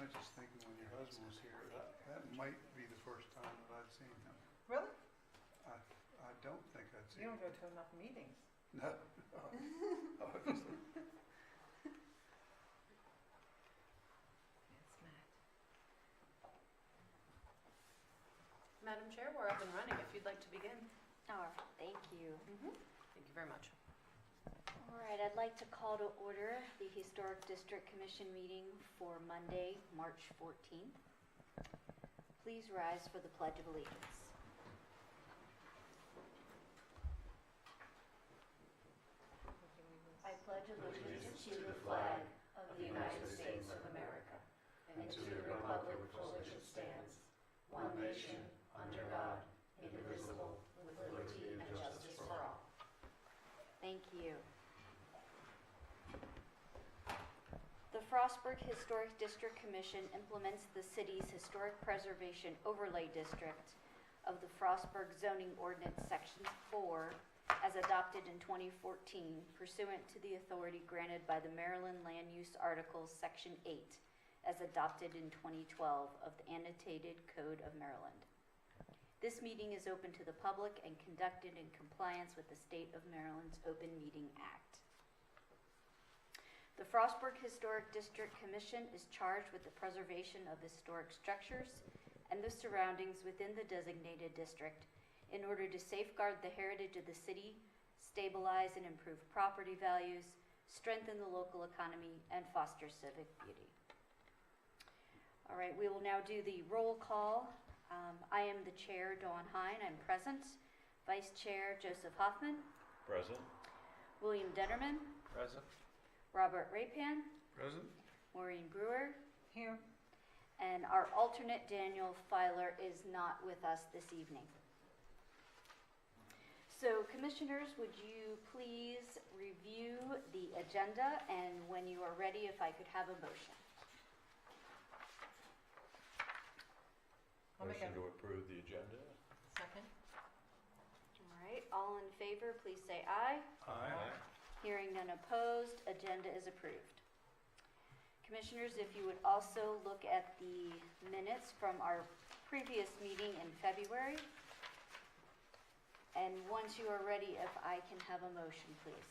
was just thinking when your husband was here, that might be the first time that I'd seen him. Really? I don't think I'd seen You don't him. go to enough meetings. No. Obviously. It's Matt. Madam Chair, we're up and running if you'd like to begin. All right, thank you. Thank you very much. All right, I'd like to call to order the Historic District Commission meeting for Monday, March 14th. Please rise for the Pledge of Allegiance. I pledge allegiance to the flag of the United States of America and to the republic for which it stands, one nation, under God, indivisible, with liberty and justice for all. Thank you. The Frostburg Historic District Commission implements the city's Historic Preservation Overlay District of the Frostburg Zoning Ordinance Section 4 as adopted in 2014 pursuant to the authority granted by the Maryland Land Use Articles Section 8 as adopted in 2012 of the Annotated Code of Maryland. This meeting is open to the public and conducted in compliance with the State of Maryland's Open Meeting Act. The Frostburg Historic District Commission is charged with the preservation of historic structures and the surroundings within the designated district in order to safeguard the heritage of the city, stabilize and improve property values, strengthen the local economy, and foster civic beauty. All right, we will now do the roll call. I am the chair, Dawn Hein. I'm present. Vice Chair, Joseph Hoffman. Present. William Determan. Present. Robert Rephan. Present? Maureen Brewer. Here. And our alternate, Daniel Filer, is not with us this evening. So, Commissioners, would you please review the agenda, and when you are ready, if I could have a motion. I'll make Motion a to approve the agenda. second. All right, all in favor, please say aye. Aye. Hearing none opposed, agenda is approved. Commissioners, if you would also look at the minutes from our previous meeting in February. And once you are ready, if I can have a motion, please.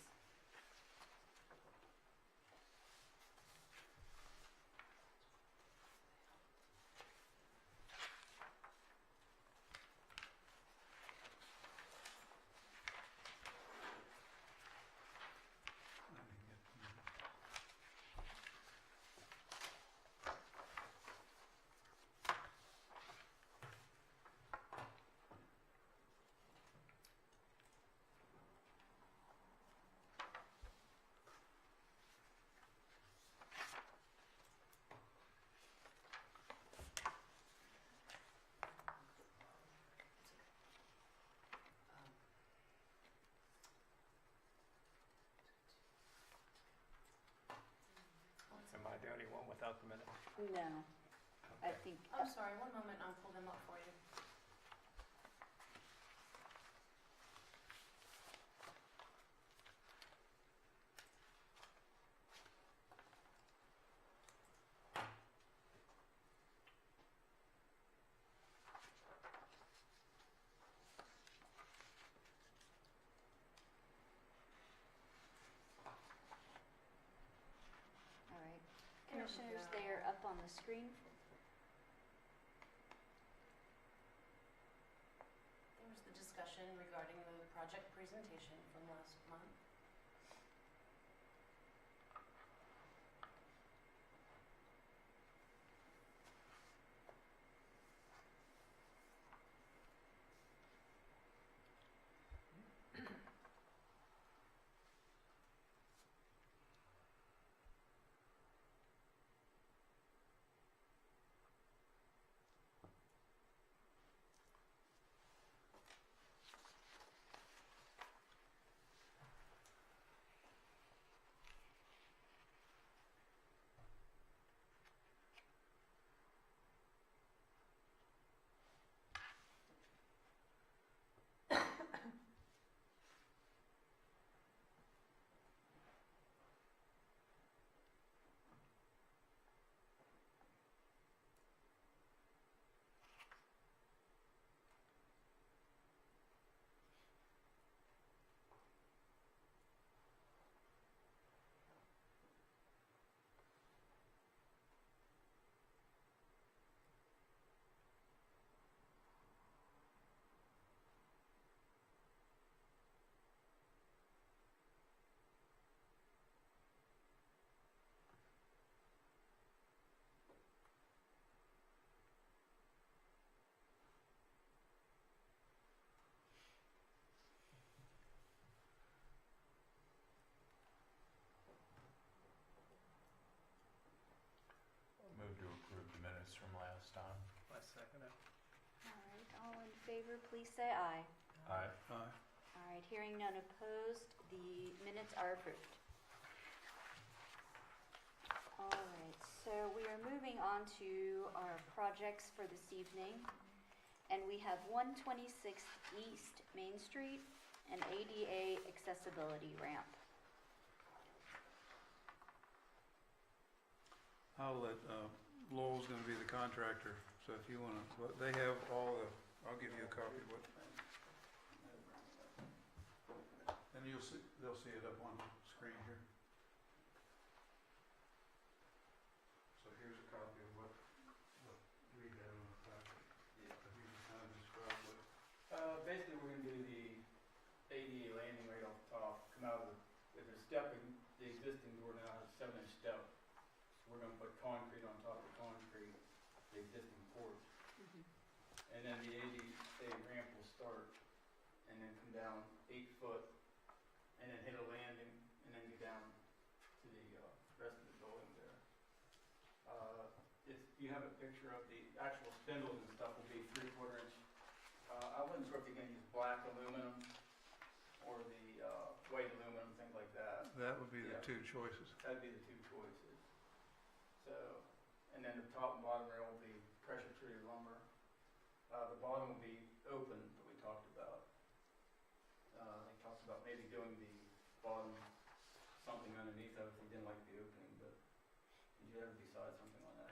Am I the only one without the minute? No, I think, I'm sorry, one moment, I'll pull them up for you. all right. Commissioners, they are up on the screen. There was the discussion regarding the project presentation from last month. favor, please say aye. Aye. Aye. All right, hearing none opposed, the minutes are approved. All right, so we are moving on to our projects for this evening. And we have 126 East Main Street, an ADA accessibility ramp. I'll let, Lowell's gonna be the contractor, so if you wanna, they have all the, I'll give you a copy of what. And you'll see, they'll see it up on the screen here. So here's a copy of what we have in the packet. Yeah. If you can kind of describe what. Basically, we're gonna do the ADA landing right off the top, come out of the, if they're stepping, the existing door now has a 7-inch step. So we're gonna put concrete on top of concrete, the existing porch. And then the ADA ramp will start, and then come down 8 foot, and then hit a landing, and then get down to the rest of the building there. You have a picture of the actual spindles and stuff will be 3/4 inch. I wasn't sure if you're gonna use black aluminum or the white aluminum, things like that. That would be the Yeah. two choices. That'd be the two choices. So, and then the top and bottom rail will be pressure treated lumber. The bottom will be open that we talked about. They talked about maybe doing the bottom something underneath of it if we didn't like the opening, but did you ever decide something on that?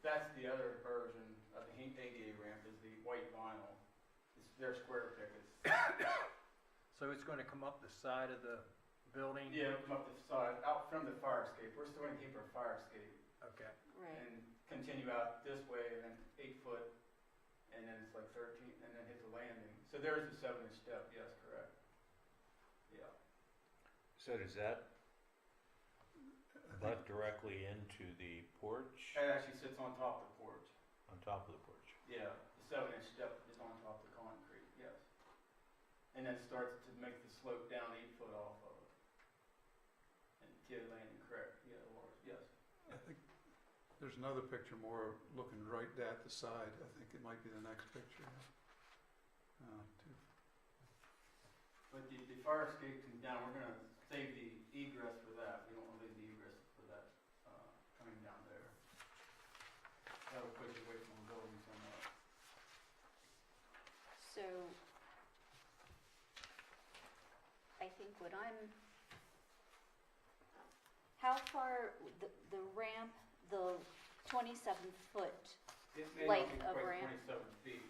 That's the other version of the ADA ramp is the white vinyl. It's their square pick. So it's going to come up the side of the building? Yeah, it'll come up the side, out from the fire escape. We're still going to keep our fire escape. Okay. Right. And continue out this way, and then 8 foot, and then it's like 13, and then hit the landing. So there's the 7-inch step, yes, correct. Yeah. So does that butt directly into the porch? It actually sits on top of the porch. On top of the porch? Yeah, the 7-inch step is on top of the concrete, yes. And then starts to make the slope down 8 foot off of it. And get a landing correct, yeah, yes. I think there's another picture more looking right at the side. I think it might be the next picture. But the fire escape comes down, we're gonna save the egress for that. We don't wanna leave the egress for that, coming down there. That'll push you away from the building somewhat. So, I think what how far, the ramp, the 27-foot, It may Length not of be quite ramp. 27 feet.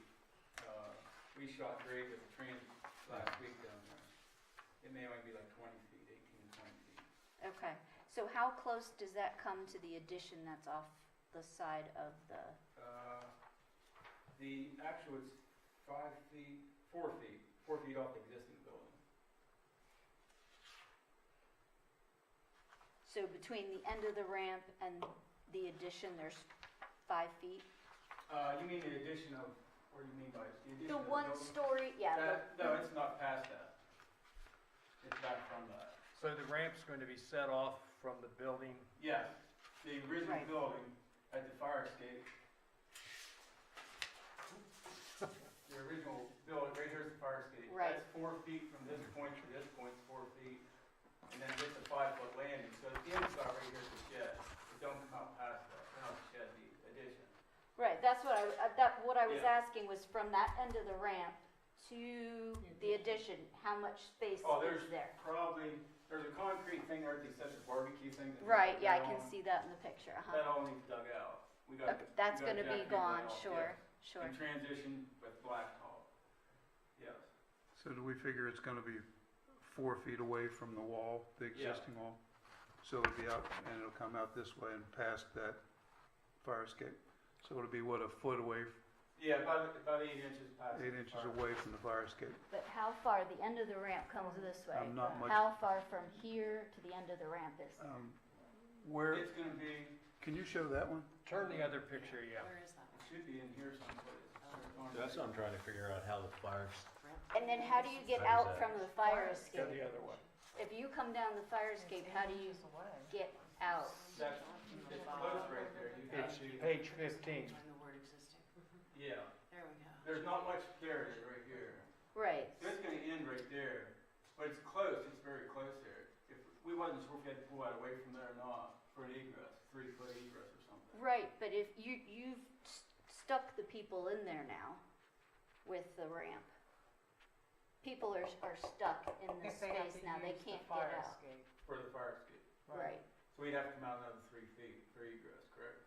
We shot grade with the transit last week down there. It may only be like 20 feet, 18 to 20 feet. okay. So how close does that come to the addition that's off the side of the, The actual is 5 feet, 4 feet, 4 feet off the existing building. so between the end of the ramp and the addition, there's 5 feet? You mean the addition of, what do you mean by it? The addition The of the one building? story, yeah. No, it's not past that. It's back from that. So the ramp's going to be set off from the building? Yes, the original Right. building at the fire escape. The original building, right here's the fire escape. Right. That's 4 feet from this point to this point's 4 feet. And then it's a 5-foot landing. So the inside right here is the shed. It don't come out past that. Not the shed, the addition. Right, that's what what I was Yeah. asking was from that end of the ramp to the addition, how much space Oh, is there's there? probably, there's a concrete thing there that they set the barbecue thing. that Right, they yeah, I put can on. see that in the picture, That uh-huh. all needs dug out. We got. Okay, that's we gotta gonna be jack things gone, out, sure, yes. sure. And transition with blacktop. Yes. So do we figure it's gonna be 4 feet away from the wall, the Yeah. existing wall? So it'll be out, and it'll come out this way and past that fire escape. So it'll be, what, a foot away, Yeah, about 8 inches past. 8 the inches fire. away from the fire escape? But how far, the end of the ramp comes this way? I'm not much, How far from here to the end of the ramp is? where, It's gonna be, can you show that one? Turn the other picture, yeah. Where is that? it should be in here someplace. That's what I'm trying to figure out, how the fires. And then how do you get How does out that- from the fire Go escape? the other way. If you come down the fire escape, how do you get out? That's, from It's the close bottom. right there. You Yeah, have It's to, page 15. Find the word existing. yeah. There we go. There's not much there, it is right here. Right. So it's gonna end right there, but it's close, it's very close there. If, we wasn't sure if we had to pull that away from there or not for an egress, 3-foot egress or something. Right, but if you've stuck the people in there now with the ramp. People are stuck in this If they have space to now, they use the can't fire get out. escape. For the fire escape. Right. So we'd have to come out another 3 feet for egress, correct?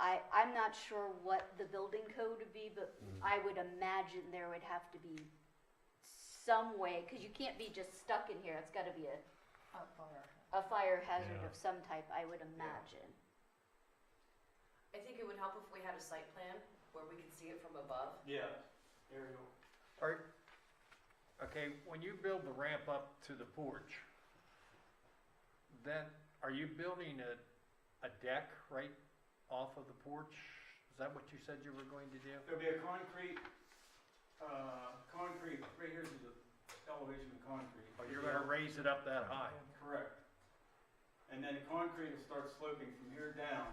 I'm not sure what the building code would be, but I would imagine there would have to be some way, because you can't be just stuck in here, it's gotta be a fire hazard Yeah. of some type, I would imagine. I think it would help if we had a site plan where we could see it from above. Yeah. Aerial. Okay, when you build the ramp up to the porch, then are you building a deck right off of the porch? Is that what you said you were going to do? There'll be a concrete, right here's the elevation of concrete. Or you're gonna raise it up that high? Correct. And then the concrete will start sloping from here down.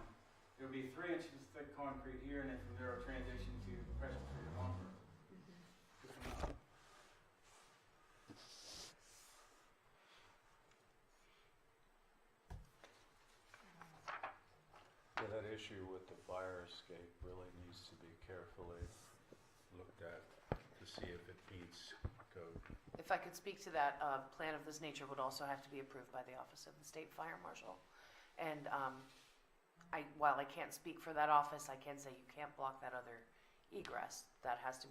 There'll be 3 inches thick concrete here, and then from there it'll transition to pressure treated lumber. Just enough. Yeah, that issue with the fire escape really needs to be carefully looked at to see if it meets code. If I could speak to that, a plan of this nature would also have to be approved by the Office of the State Fire Marshal. And while I can't speak for that office, I can say you can't block that other egress. That has to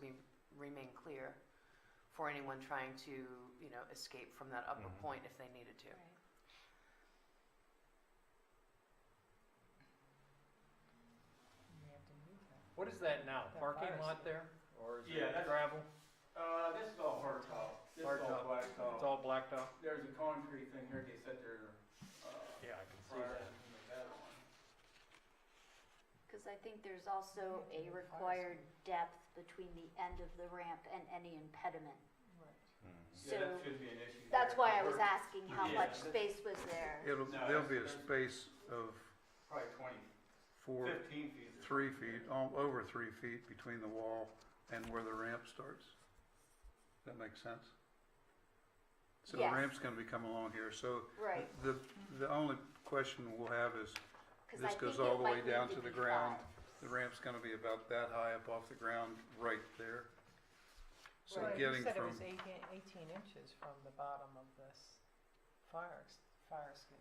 remain clear for anyone trying to, escape from that upper point if they needed to. What is that now, That parking fire lot escape. there, or is Yeah, it that's- gravel? This is all hard top. This is all Hardtop. blacktop. It's all blacktop? There's a concrete thing here, they set their, Yeah, I can see fire that. escape like that on. Because I think there's also a required depth between the end of the ramp and any impediment. Yeah, So that should be an issue. that's there. why I was asking how Yeah, much that's- space was there. No, There'll be a there's- space of Probably 20, 4, 15 feet. or 3 something. feet, over 3 feet between the wall and where the ramp starts. That makes sense? So the Yes. ramp's gonna be coming along here, so Right, the only question we'll have is, because I this think goes it all the way might need down to to the be ground. 5. The ramp's gonna be about that high up off the ground, right there. So Right, getting you said it from, was 18 inches from the bottom of this fire escape.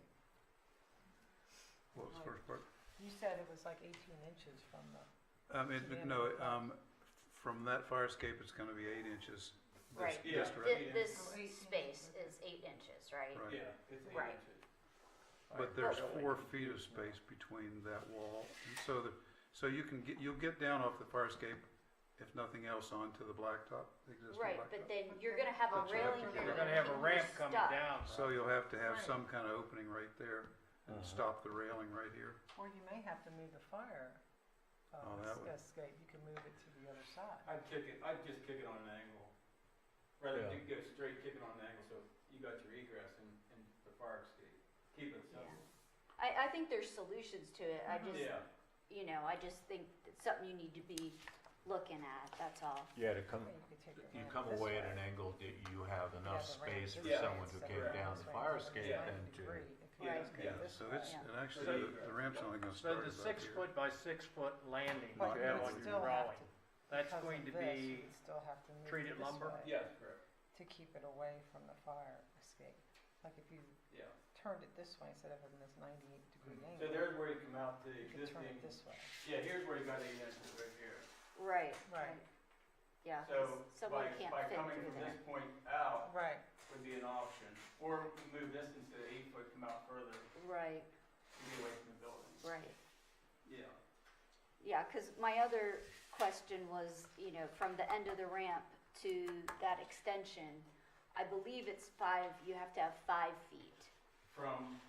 what was the first part? You said it was like 18 inches from the, From that fire escape, it's gonna be 8 inches. Right. Yeah. This Oh, 18 space is 8 inches, right? Right. Yeah, it's 8 Right. inches. But there's But- 4 feet of space between that wall, and so you'll get down off the fire escape, if nothing else, onto the blacktop, the existing Right, blacktop. but then you're gonna have a But you have to railing get- here. You're gonna have a and ramp you're coming stuck. down. So you'll have to have Right. some kind of opening right there and stop the railing right here. or you may have to move the fire Oh, that would- escape. You can move it to the other side. I'd just kick it on an angle. Rather Yeah. than go straight, kick it on an angle, so you got your egress and the fire escape. Keep it simple. I think there's solutions to it, I just, Yeah, I just think it's something you need to be looking at, that's all. Yeah, to come, Or you could take your you ramp come this away at way. an angle that you have You enough have the ramp space this for Yeah. way someone who instead came of down this the way, fire so escape Yeah. it's then to, 90 degree. If you Yeah, just go yeah. this So way. it's, and So actually, you- the ramp's only gonna So start the about 6 here. foot by 6 foot landing But you you have would on your still have drawing, to, that's because going of to this, you be would still have to move treated it this lumber? way yes, correct, to keep it away from the fire escape. Like if you yeah. turned it this way instead of in this 98-degree So angle, there's where you come out the you could turn it existing, this way. yeah, here's where you got 8 inches right here. Right, Right. right. Yeah, 'cause So someone by can't by fit coming through from there. this point out Right. would be an option. Or move this instead of 8 foot, come out further, Right, to be away from the building. right. Yeah. Yeah, because my other question was, from the end of the ramp to that extension, I believe it's 5, you have to have 5 feet From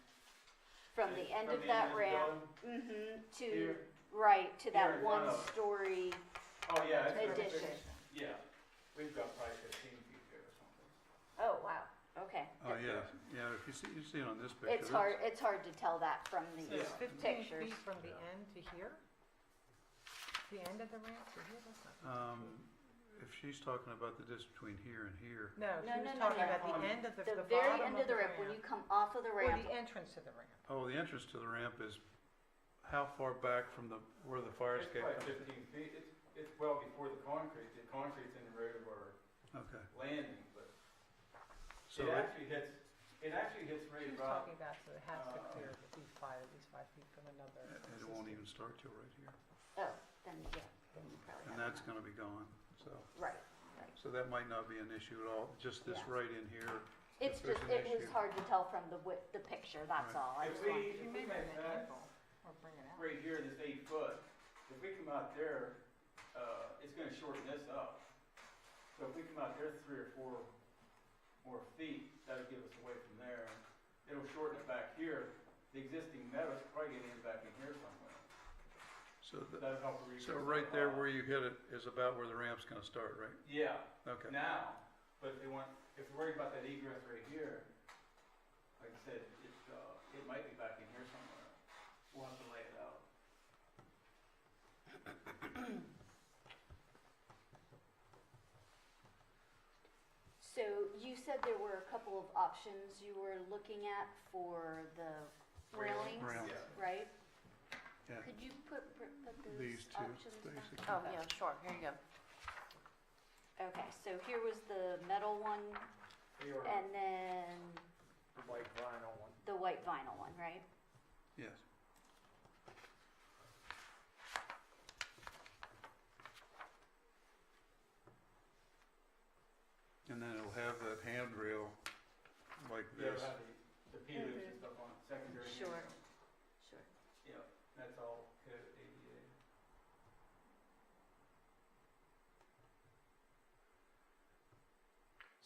from the end from of the that end of the ramp, building to, here. right, to Here that in front of- 1-story Oh, yeah. it's- addition. Yeah, we've got probably 15 feet there or something. Oh, wow, Okay. Oh, yeah, yeah, if you see it on this picture. It's hard to tell that from the So it's Yeah. 15 pictures. feet from the end to here? The end of the ramp to here, that's not 15 feet. If she's talking about the distance between here and here, No, No, she no, was no, talking no. about the end of the The bottom very end of the ramp, ramp. when you come off of the Or ramp, the entrance to the ramp. oh, the entrance to the ramp is how far back from where the fire It's escape probably comes? 15 feet. It's well before the concrete. The concrete's in the road of our Okay, landing, but so it actually hits She right was about, talking about, so it has to clear at least 5 feet from another. it won't even start till right here, oh, then, yeah, then you probably and have that's enough. gonna be gone, so. Right. So that might not be an issue at all, just this Yeah. right in here. It's If there's just, an it was issue. hard to tell from the picture, that's Right. all. I If just we- wanted, You may make make an that angle or bring it out. right here, this 8 foot. If we come out there, it's gonna shorten this up. So if we come out there 3 or 4 more feet, that'll give us away from there. It'll shorten it back here. The existing metal's probably getting in back in here somewhere. So, That'll help the so regress right a there lot. where you hit it is about where the ramp's gonna start, right? Yeah, Okay, now, but if they're worried about that egress right here, like I said, it might be back in here somewhere. We'll have to lay it out. so you said there were a couple of options you were looking at for the railings, Rail. right? yeah, Could you put those these two, options back? basically. Oh, yeah, sure, here you go. Okay, so here was the metal one, They are- and then The white vinyl one. the white vinyl one, right? Yes. And then it'll have that handrail like Yeah, this. it'll have the P-loops and stuff on it, secondary. Sure. handle. Sure. Yeah, that's all code ADA.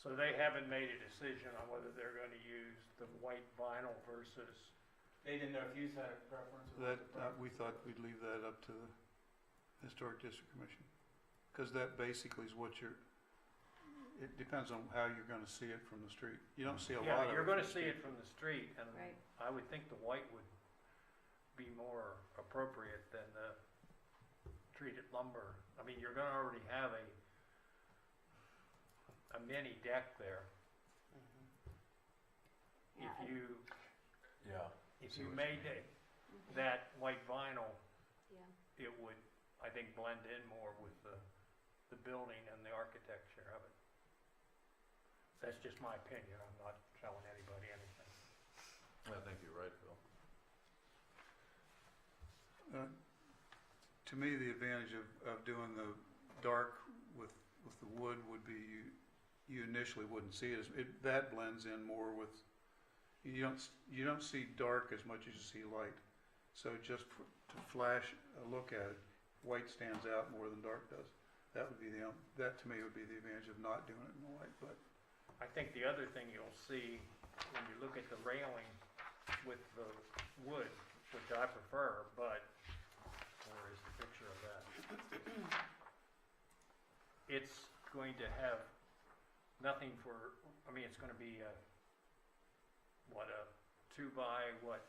So they haven't made a decision on whether they're gonna use the white vinyl versus, They didn't know if you had a preference or That, what the preference. we thought we'd leave that up to the Historic District Commission. Cause that basically is what it depends on how you're gonna see it from the street. You don't see a lot yeah, of it. you're from gonna the see street. it from the street, and Right. I would think the white would be more appropriate than the treated lumber. I mean, you're gonna already have a mini deck there. Yeah, If you, Yeah. if See you what you made mean. it, that white vinyl, Yeah. it would, I think, blend in more with the building and the architecture of it. That's just my opinion, I'm not telling anybody anything. I think you're right, Phil. To me, the advantage of doing the dark with the wood would be you initially wouldn't see it. That blends in more with, you don't see dark as much as you see light. So just to flash a look at it, white stands out more than dark does. That would be that to me would be the advantage of not doing it in the white, but I think the other thing you'll see when you look at the railing with the wood, which I prefer, but where is the picture of that? It's going to have nothing for, I mean, it's gonna be a 2x,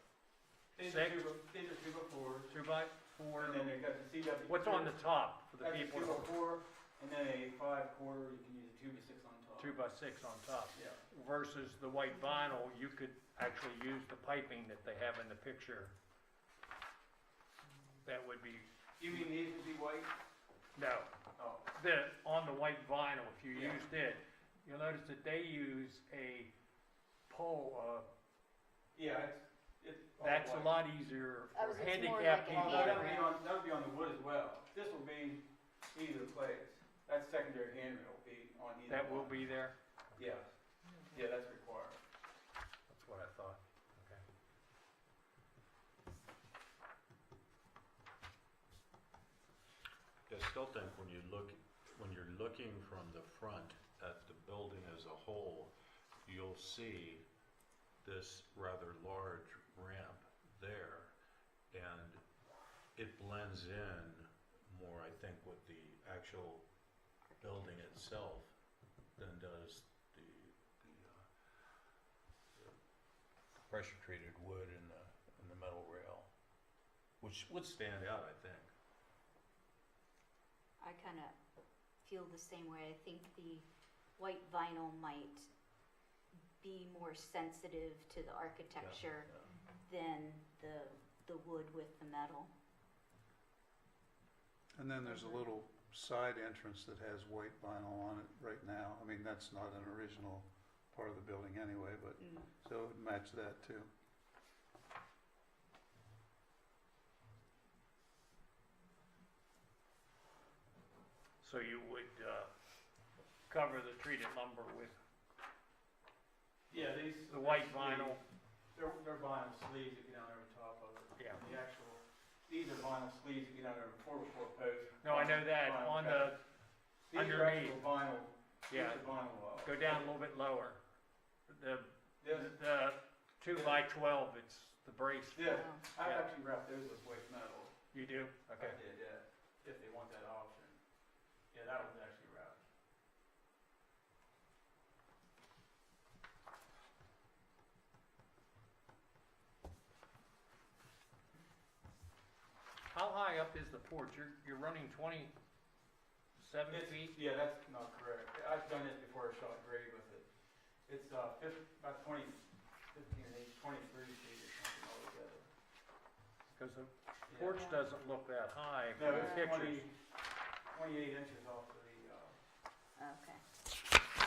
These six? are 2x4s. 2x4? And then they got the CW. What's on the top for the That's a people? 2x4, and then a 5/4, you can use a 2x6 on top. 2x6 on top. Yeah. Versus the white vinyl, you could actually use the piping that they have in the picture. That would be, You mean these would be white? no, Oh, on the white vinyl, if you Yeah. used it, you'll notice that they use a pole, yeah, it's all that's a white. lot easier Oh, for so it's more handicapped like a Oh, people. handrail. that would be on the wood as well. This will be either place. That's secondary handrail will be on either That will one. be there? Yeah, yeah, that's required. That's what I thought, okay. I still think when you're looking from the front at the building as a whole, you'll see this rather large ramp there, and it blends in more, I think, with the actual building itself than does the pressure treated wood in the metal rail, which would stand out, I think. I kind of feel the same way. I think the white vinyl might be more sensitive to the architecture than the wood with the metal. And then there's a little side entrance that has white vinyl on it right now. I mean, that's not an original part of the building anyway, but, so it would match that too. So you would cover the treated lumber with Yeah, these. the white sleeves, vinyl? They're vinyl sleeves that get down over top of it. Yeah. And the actual, these are vinyl sleeves that get down over 4x4 posts. No, I know that, Vinyl on cut. the, These are underneath. actual vinyl, these yeah, are vinyl. go down a little bit lower. The This, 2x12, it's the brace. yeah, Oh. I Yeah. actually wrapped those with white metal. You do? Okay. I did, yeah, if they want that option. Yeah, that one's actually wrapped. How high up is the porch? You're running 27 It's- feet? Yeah, that's not correct. I've done this before, I shot grade with it. It's, about 15 and 8, 23 feet or something altogether. Because the Yeah. porch doesn't look that high No, from the it's pictures. 28 inches off of the, Okay.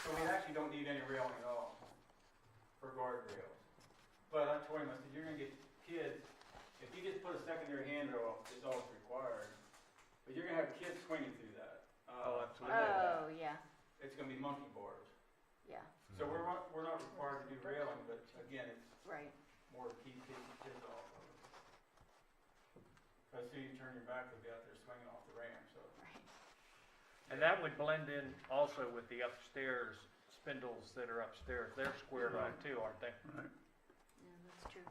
so we actually don't need any railing at all for guardrails. But I told him, I said, you're gonna get kids, if you just put a secondary handrail, it's all it's required. But you're gonna have kids swinging through that. Oh, absolutely. I know that. Oh, yeah, It's gonna be monkey bars. yeah, So we're not required to do railing, but again, it's right. more to keep kids off of it. Because as soon as you turn your back, they'll be out there swinging off the ramp, so. And that would blend in also with the upstairs spindles that are upstairs. They're squared off too, aren't they? Right. Yeah, that's true.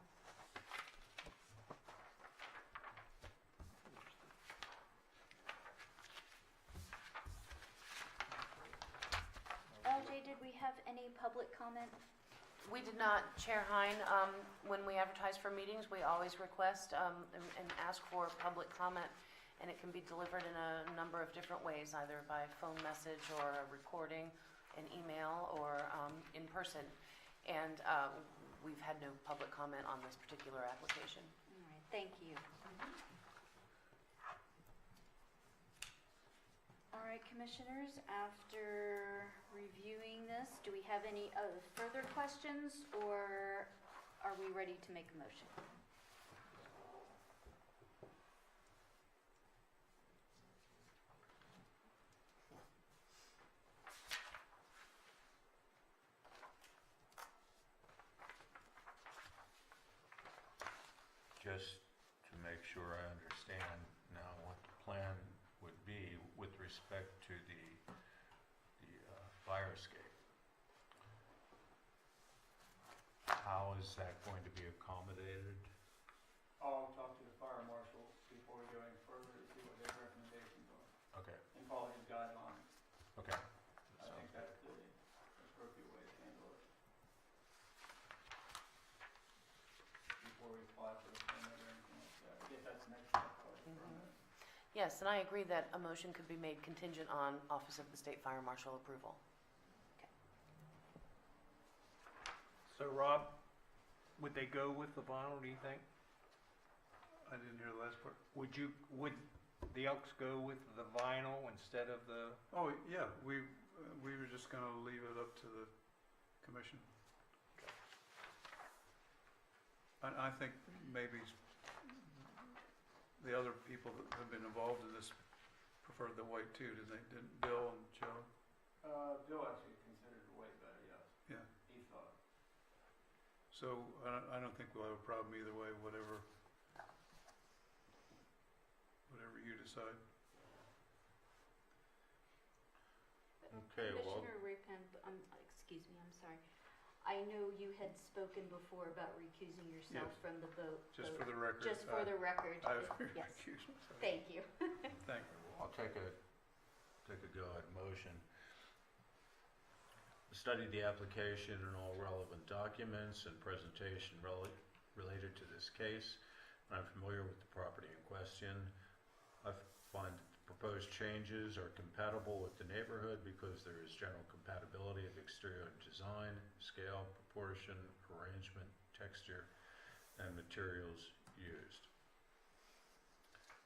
LJ, did we have any public comment? We did not, Chair Hein, when we advertise for meetings, we always request and ask for public comment, and it can be delivered in a number of different ways, either by phone message or a recording, an email, or in person. And we've had no public comment on this particular application. All right, thank you. All right, commissioners, after reviewing this, do we have any further questions, or are we ready to make a motion? Just to make sure I understand now what the plan would be with respect to the fire escape. How is that going to be accommodated? I'll talk to the fire marshal before we go any further to see what their recommendations are Okay, and follow his guidelines. okay. I think that's the appropriate way to handle it. Before we apply for a permit or anything like that. I guess that's the next step, probably, the permit. Yes, and I agree that a motion could be made contingent on Office of the State Fire Marshal approval. So Rob, would they go with the vinyl, do you think? I didn't hear the last part. Would the Elks go with the vinyl instead of the? Oh, yeah, we were just gonna leave it up to the commission. I think maybe the other people that have been involved in this preferred the white too, didn't Bill and Joe? Bill actually considered the way better, yes. Yeah. He thought. So I don't think we'll have a problem either way, whatever you decide. Okay, well, Commissioner Rephan, excuse me, I'm sorry. I know you had spoken before about recusing yourself Yes. from the vote. Just so for the record. Just for the record. I've Yes, recused myself. thank you. Thank you. I'll take a go at motion. studied the application and all relevant documents and presentation related to this case. I'm familiar with the property in question. I find that the proposed changes are compatible with the neighborhood because there is general compatibility of exterior design, scale, proportion, arrangement, texture, and materials used.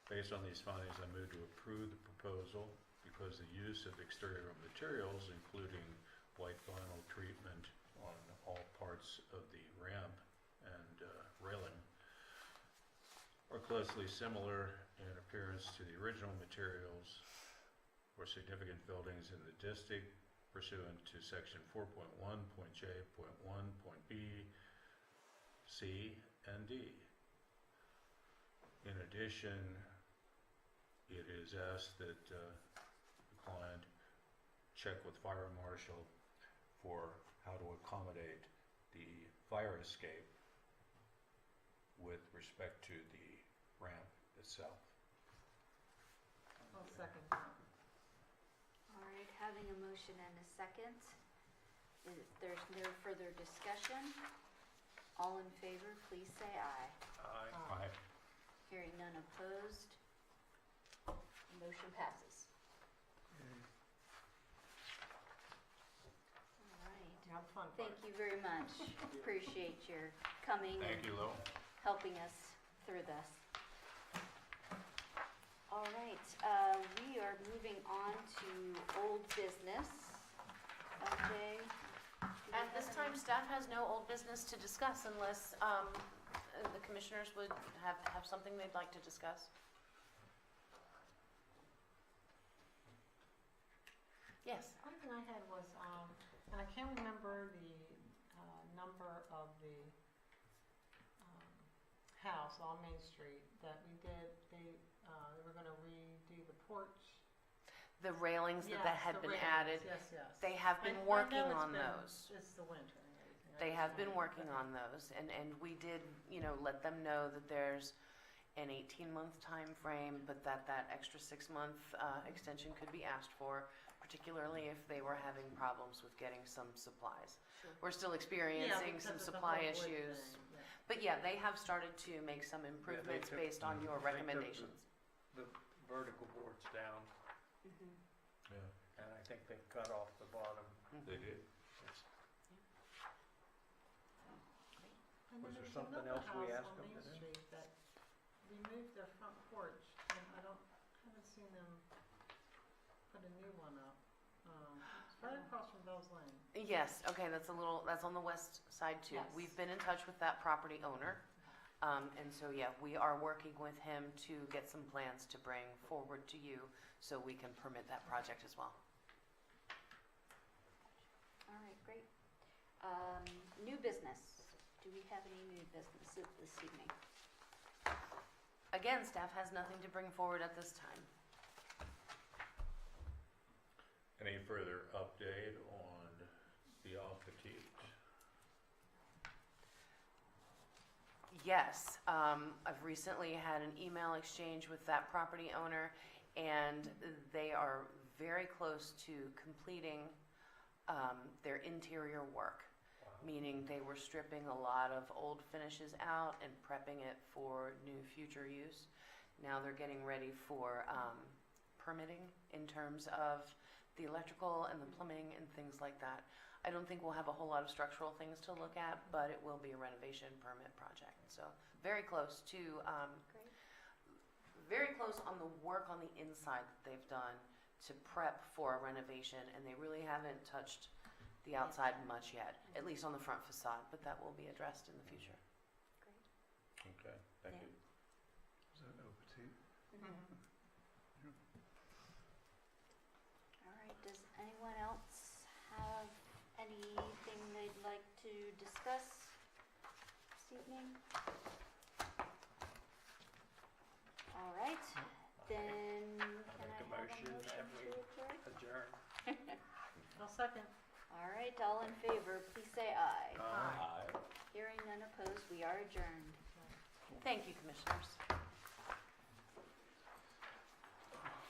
Based on these findings, I move to approve the proposal because the use of exterior materials, including white vinyl treatment on all parts of the ramp and railing, are closely similar in appearance to the original materials for significant buildings in the district pursuant to section 4.1.J.1.B, C, and D. In addition, it is asked that the client check with fire marshal for how to accommodate the fire escape with respect to the ramp itself. I'll second that. All right, having a motion and a second. If there's no further discussion, all in favor, please say aye. Aye. Hearing none opposed, motion passes. All right. Have fun. Thank you very much. Appreciate your coming Thank and you, Lowell. helping us through this. All right, we are moving on to old business. Okay. At this time, staff has no old business to discuss unless the commissioners would have something they'd like to discuss. Yes. One thing I had was, and I can't remember the number of the house on Main Street that we did. They were going to redo the porch. The railings Yes, that had the been railings. added, Yes, yes. they have been I working know on it's those. It's the winter and everything. They have been working on those, and we did, let them know that there's an 18-month time frame, but that extra 6-month extension could be asked for, particularly if they were having problems with getting some supplies. Sure. We're still experiencing some supply issues. But yeah, they have started to make some improvements took- based on your they took recommendations. The vertical boards down, Mhm. Yeah, and I think they cut off the bottom. they did. And Was then there there's something another else we house asked on them Main to do? Street that removed their front porch, and haven't seen them put a new one up. It's right across from Bell's Lane. Yes, okay, that's on the west side too. Yes. We've been in touch with that property owner. And so, yeah, we are working with him to get some plans to bring forward to you so we can permit that project as well. All right, great. New business. Do we have any new business this evening? Again, staff has nothing to bring forward at this time. Any further update on the Petite? Yes, I've recently had an email exchange with that property owner, and they are very close to completing their interior work, meaning they were stripping a lot of old finishes out and prepping it for new future use. Now they're getting ready for permitting in terms of the electrical and the plumbing and things like that. I don't think we'll have a whole lot of structural things to look at, but it will be a renovation permit project. So very close to, Great. very close on the work on the inside that they've done to prep for a renovation, and they really haven't touched the outside much yet, at least on the front facade, but that will be addressed in the future. Great. Okay, thank Yeah. you. Is that Petite? All right, does anyone else have anything they'd like to discuss this evening? All right, then can make I a have a motion motion that we- to adjourn? Adjourn. I'll second. All right, all in favor, please say aye. Aye. Hearing none opposed, we are adjourned. Thank you, commissioners.